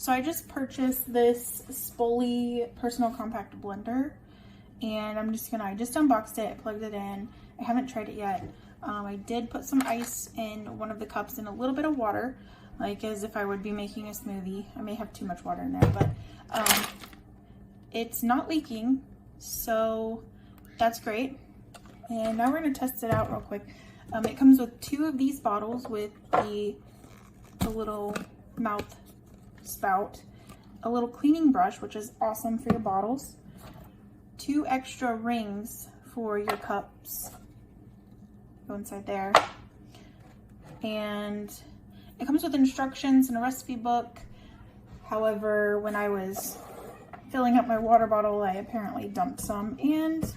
So I just purchased this Sboly Personal Compact Blender, and I just unboxed it, I plugged it in. I haven't tried it yet. I did put some ice in one of the cups and a little bit of water, like as if I would be making a smoothie. I may have too much water in there, but it's not leaking, so that's great. And now we're gonna test it out real quick. It comes with 2 of these bottles with the little mouth spout, a little cleaning brush, which is awesome for your bottles, 2 extra rings for your cups, go inside there, and it comes with instructions and a recipe book. However, when I was filling up my water bottle, I apparently dumped some and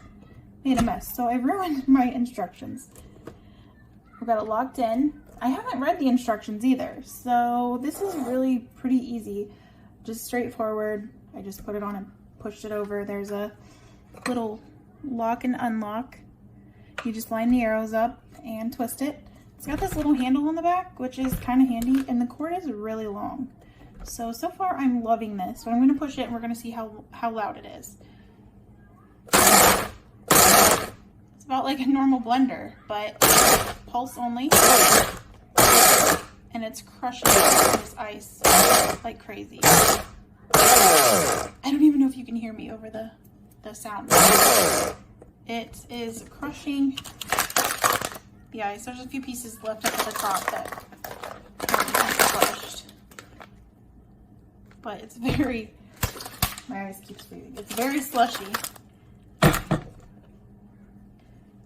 made a mess, so I ruined my instructions. I've got it locked in. I haven't read the instructions either, so this is really pretty easy, just straightforward. I just put it on and pushed it over. There's a little lock and unlock. You just line the arrows up and twist it. It's got this little handle on the back, which is kind of handy, and the cord is really long. So far I'm loving this. So I'm going to push it and we're going to see how loud it is. It's about like a normal blender, but pulse only. And it's crushing this ice like crazy. I don't even know if you can hear me over the sound. It is crushing the ice. There's a few pieces left up at the top that haven't been crushed. But it's very, my ice keeps moving. It's very slushy.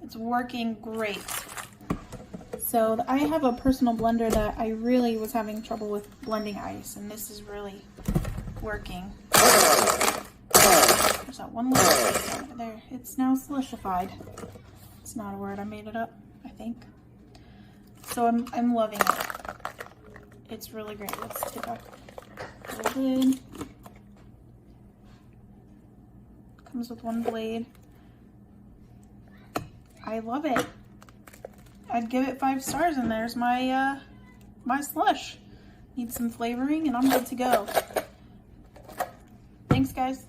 It's working great. So I have a personal blender that I really was having trouble with blending ice, and this is really working. There's that one little place over there. It's now slushified. It's not a word, I made it up, I think. So I'm loving it. It's really great. Let's take off the lid. Comes with 1 blade. I love it. I'd give it 5 stars, and there's my my slush. Need some flavoring and I'm good to go. Thanks, guys.